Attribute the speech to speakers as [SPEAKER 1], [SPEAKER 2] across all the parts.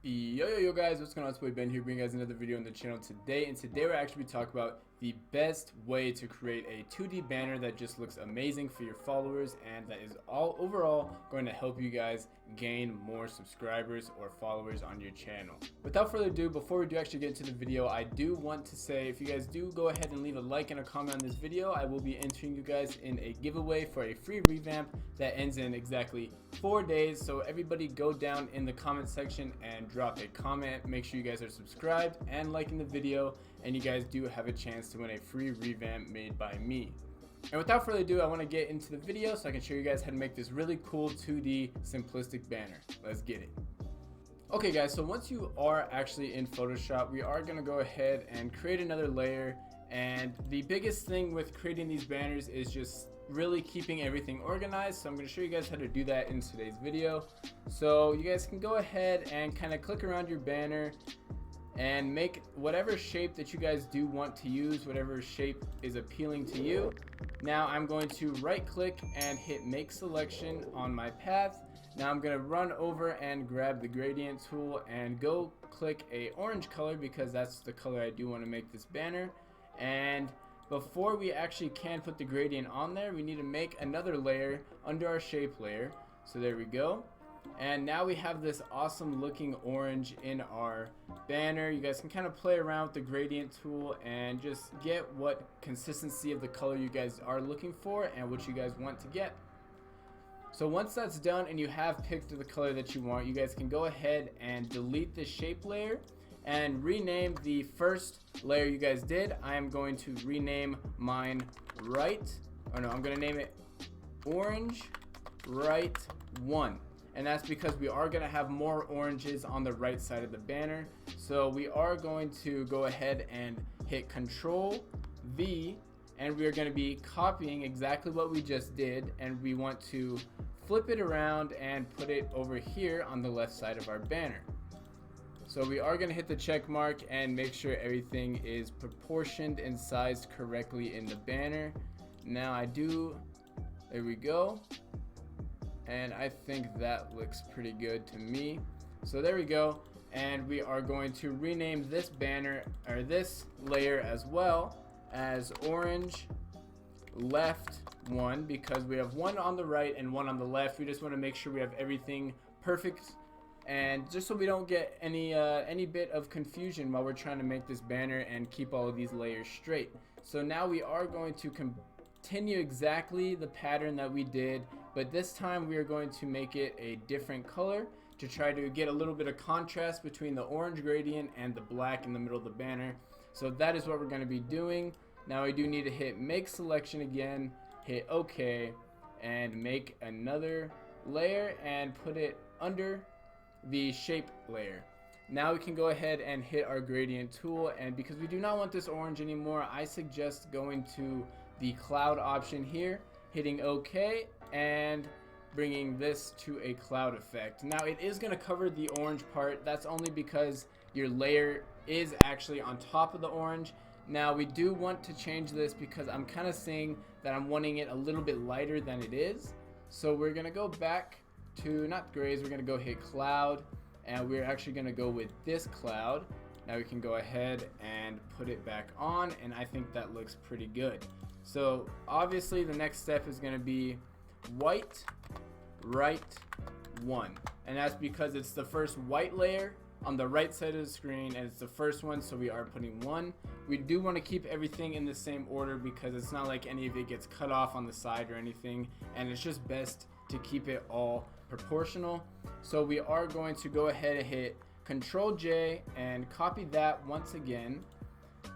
[SPEAKER 1] Yo guys, what's going on? It's my boy Ben here, bringing you guys another video on the channel today. And today we're actually talking about the best way to create a 2D banner that just looks amazing for your followers and that is all overall going to help you guys gain more subscribers or followers on your channel. Without further ado, before we do actually get into the video, I do want to say if you guys do go ahead and leave a like and a comment on this video, I will be entering you guys in a giveaway for a free revamp that ends in exactly 4 days. So everybody go down in the comment section and drop a comment. Make sure you guys are subscribed and liking the video, and you guys do have a chance to win a free revamp made by me. And without further ado, I want to get into the video so I can show you guys how to make this really cool 2D simplistic banner. Let's get it. Okay guys, so once you are actually in Photoshop, we are going to go ahead and create another layer. And the biggest thing with creating these banners is just really keeping everything organized. So I'm going to show you guys how to do that in today's video. So you guys can go ahead and kind of click around your banner and make whatever shape that you guys do want to use, whatever shape is appealing to you. Now I'm going to right click and hit make selection on my path. Now I'm going to run over and grab the gradient tool and go click a orange color because that's the color I do want to make this banner. And before we actually can put the gradient on there, we need to make another layer under our shape layer. So there we go. And now we have this awesome looking orange in our banner. You guys can kind of play around with the gradient tool and just get what consistency of the color you guys are looking for and what you guys want to get. So once that's done and you have picked the color that you want, you guys can go ahead and delete the shape layer and rename the first layer you guys did. I am going to rename mine I'm going to name it orange right 1. And that's because we are going to have more oranges on the right side of the banner. So we are going to go ahead and hit Control V, and we are going to be copying exactly what we just did, and we want to flip it around and put it over here on the left side of our banner. So we are going to hit the check mark and make sure everything is proportioned and sized correctly in the banner. Now there we go. And I think that looks pretty good to me. So there we go. And we are going to rename this banner, or this layer, as well as orange left 1, because we have one on the right and one on the left. We just want to make sure we have everything perfect, and just so we don't get any bit of confusion while we're trying to make this banner and keep all of these layers straight. So now we are going to continue exactly the pattern that we did, but this time we are going to make it a different color to try to get a little bit of contrast between the orange gradient and the black in the middle of the banner. So that is what we're going to be doing. Now I do need to hit make selection again, hit OK, and make another layer and put it under the shape layer. Now we can go ahead and hit our gradient tool, and because we do not want this orange anymore, I suggest going to the cloud option here, hitting OK, and bringing this to a cloud effect. Now it is going to cover the orange part. That's only because your layer is actually on top of the orange. Now we do want to change this because I'm kind of seeing that I'm wanting it a little bit lighter than it is. So we're going to go back to, not grays, we're going to go hit cloud, and we're actually going to go with this cloud. Now we can go ahead and put it back on, and I think that looks pretty good. So obviously the next step is going to be white right 1, and that's because it's the first white layer on the right side of the screen, and it's the first one, so we are putting 1. We do want to keep everything in the same order because it's not like any of it gets cut off on the side or anything, and it's just best to keep it all proportional. So we are going to go ahead and hit Control J and copy that once again,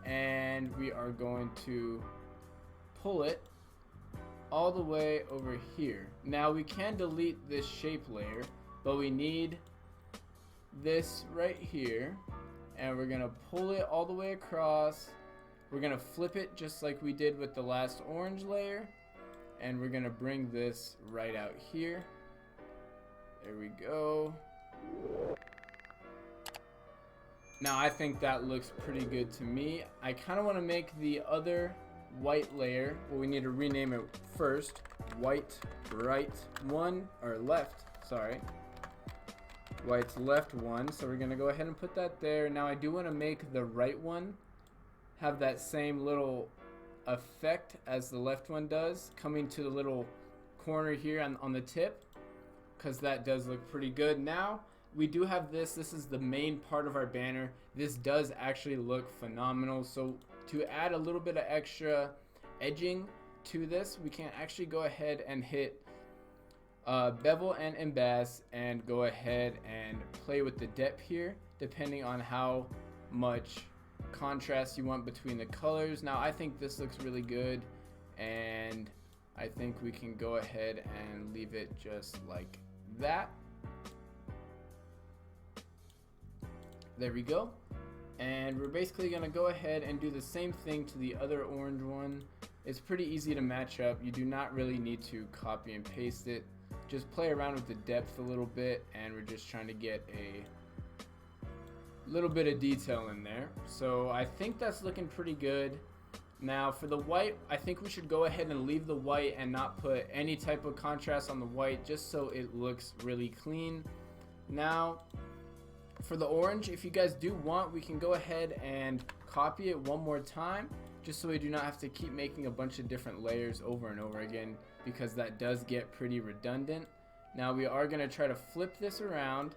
[SPEAKER 1] and we are going to pull it all the way over here. Now we can delete this shape layer, but we need this right here, and we're gonna pull it all the way across. We're gonna flip it just like we did with the last orange layer, and we're gonna bring this right out here. There we go. Now I think that looks pretty good to me. I kind of want to make the other white layer, well, we need to rename it first, white right 1, or left, sorry. white's left one. So we're gonna go ahead and put that there. Now I do want to make the right one have that same little effect as the left one does, coming to the little corner here on the tip, because that does look pretty good. Now we do have this is the main part of our banner. This does actually look phenomenal. So to add a little bit of extra edging to this, we can actually go ahead and hit bevel and emboss and go ahead and play with the depth here, depending on how much contrast you want between the colors. Now I think this looks really good, and I think we can go ahead and leave it just like that. There we go. And we're basically gonna go ahead and do the same thing to the other orange one. It's pretty easy to match up. You do not really need to copy and paste it. Just play around with the depth a little bit, and we're just trying to get a little bit of detail in there. So I think that's looking pretty good. Now for the white, I think we should go ahead and leave the white and not put any type of contrast on the white, just so it looks really clean. Now for the orange, if you guys do want, we can go ahead and copy it one more time, just so we do not have to keep making a bunch of different layers over and over again, because that does get pretty redundant. Now we are going to try to flip this around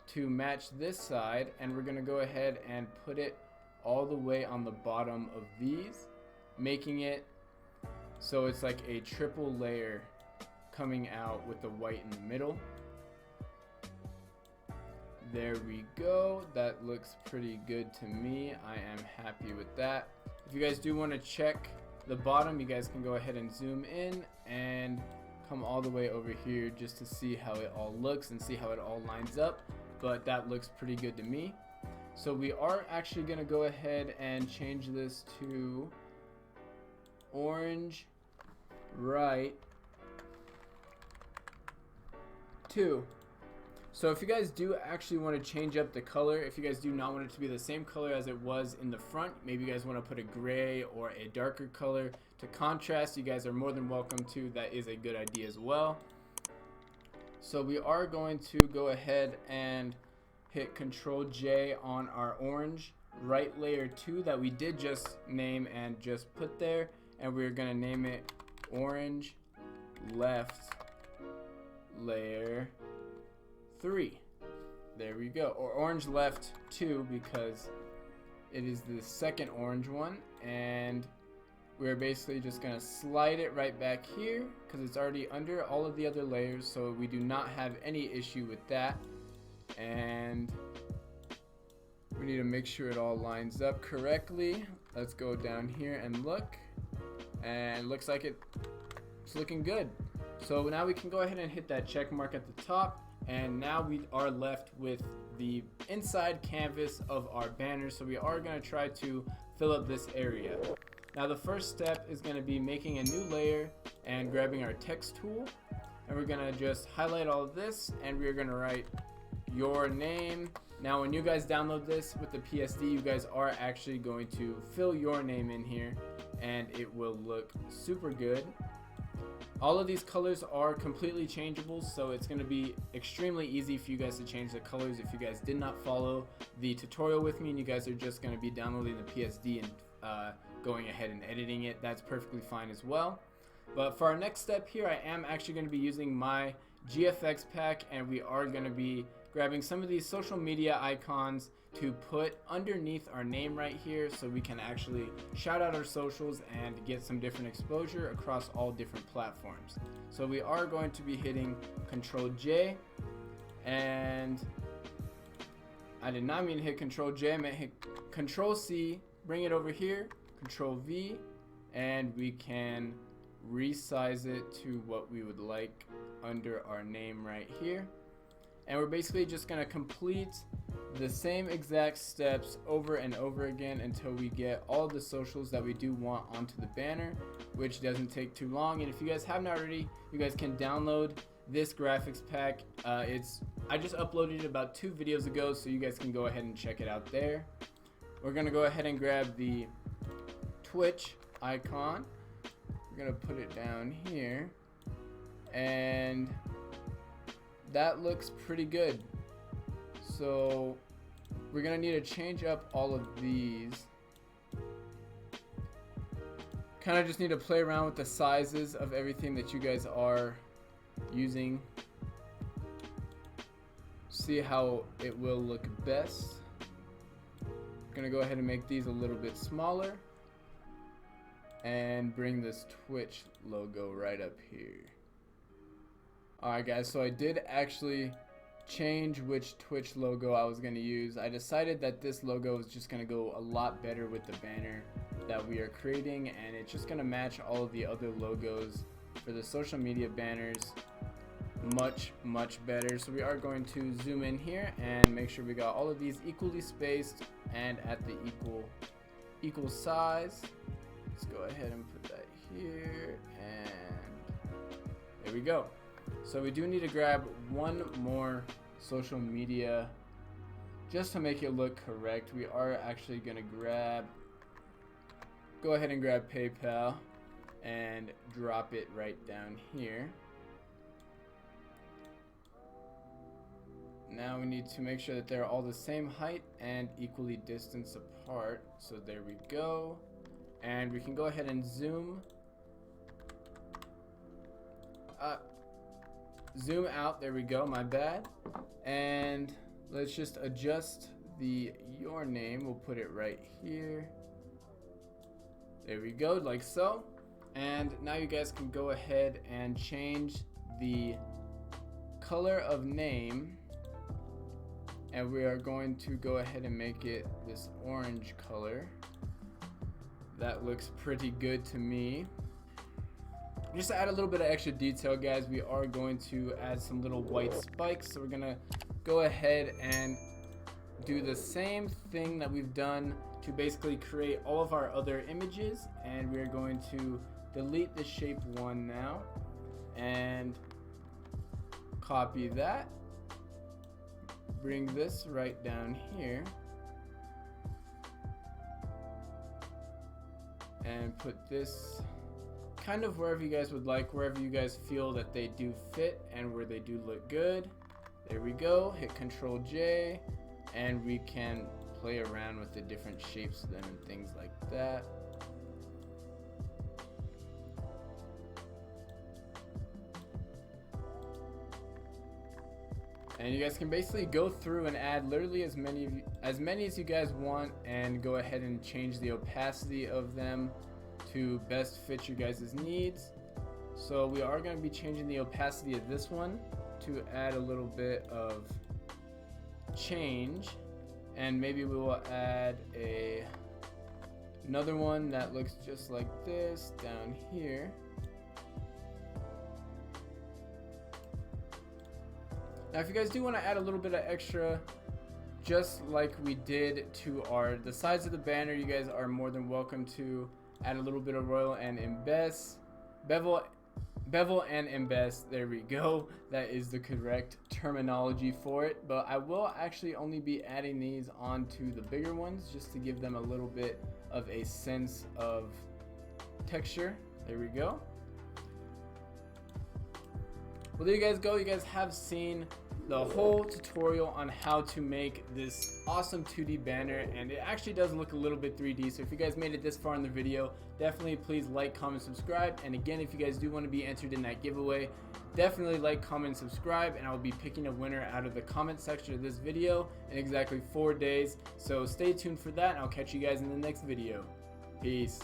[SPEAKER 1] to match this side, and we're going to go ahead and put it all the way on the bottom of these, making it so it's like a triple layer coming out with the white in the middle. There we go. That looks pretty good to me. I am happy with that. If you guys do want to check the bottom, you guys can go ahead and zoom in and come all the way over here just to see how it all looks and see how it all lines up. But that looks pretty good to me. So we are actually going to go ahead and change this to orange right 2. So if you guys do actually want to change up the color, if you guys do not want it to be the same color as it was in the front, maybe you guys want to put a gray or a darker color to contrast, you guys are more than welcome to. That is a good idea as well. So we are going to go ahead and hit Control J on our orange right layer 2 that we did just name and just put there, and we're going to name it orange left layer 3. There we go. Or orange left 2, because it is the second orange one, and we're basically just going to slide it right back here because it's already under all of the other layers, so we do not have any issue with that. And we need to make sure it all lines up correctly. Let's go down here and look, and it looks like it's looking good. So now we can go ahead and hit that check mark at the top. And now we are left with the inside canvas of our banner. So we are going to try to fill up this area. Now the first step is going to be making a new layer and grabbing our text tool. And we're going to just highlight all of this, and we're going to write your name. Now when you guys download this with the PSD, you guys are actually going to fill your name in here, and it will look super good. All of these colors are completely changeable, so it's going to be extremely easy for you guys to change the colors. If you guys did not follow the tutorial with me and you guys are just going to be downloading the PSD and going ahead and editing it, that's perfectly fine as well. But for our next step here, I am actually going to be using my GFX pack, and we are going to be grabbing some of these social media icons to put underneath our name right here, so we can actually shout out our socials and get some different exposure across all different platforms. So we are going to be hitting Control J, and I did not mean to hit Control J, I meant hit Control C, bring it over here, Control V, and we can resize it to what we would like under our name right here. And we're basically just going to complete the same exact steps over and over again until we get all the socials that we do want onto the banner, which doesn't take too long. And if you guys haven't already, you guys can download this graphics pack. I just uploaded it about 2 videos ago, so you guys can go ahead and check it out there. We're going to go ahead and grab the Twitch icon. We're going to put it down here, and that looks pretty good. So we're gonna need to change up all of these. Kind of just need to play around with the sizes of everything that you guys are using. See how it will look best. Gonna go ahead and make these a little bit smaller and bring this Twitch logo right up here. Alright guys, so I did actually change which Twitch logo I was going to use. I decided that this logo is just going to go a lot better with the banner that we are creating, and it's just going to match all of the other logos for the social media banners much better. So we are going to zoom in here and make sure we got all of these equally spaced and at the equal size. Let's go ahead and put that here, and there we go. So we do need to grab one more social media just to make it look correct. We are actually going to go ahead and grab PayPal and drop it right down here. Now we need to make sure that they're all the same height and equally distance apart. So there we go. And we can go ahead and zoom out. There we go, my bad. And let's just adjust your name. We'll put it right here. There we go, like so. And now you guys can go ahead and change the color of name, and we are going to go ahead and make it this orange color. That looks pretty good to me. Just to add a little bit of extra detail, guys, we are going to add some little white spikes. So we're gonna go ahead and do the same thing that we've done to basically create all of our other images, and we're going to delete the shape one now and copy that, bring this right down here and put this kind of wherever you guys would like, wherever you guys feel that they do fit and where they do look good. There we go. Hit Control J and we can play around with the different shapes of them and things like that. And you guys can basically go through and add literally as many as you guys want, and go ahead and change the opacity of them to best fit you guys' needs. So we are going to be changing the opacity of this one to add a little bit of change, and maybe we will add another one that looks just like this down here. Now if you guys do want to add a little bit of extra, just like we did to the sides of the banner, you guys are more than welcome to add a little bit of royal and bevel and emboss. There we go. That is the correct terminology for it. But I will actually only be adding these onto the bigger ones just to give them a little bit of a sense of texture. There we go. Well, there you guys go. You guys have seen the whole tutorial on how to make this awesome 2D banner, and it actually does look a little bit 3D. So if you guys made it this far in the video, definitely please like, comment, subscribe. And again, if you guys do want to be entered in that giveaway, definitely like, comment, subscribe, and I'll be picking a winner out of the comment section of this video in exactly 4 days. So stay tuned for that, and I'll catch you guys in the next video. Peace.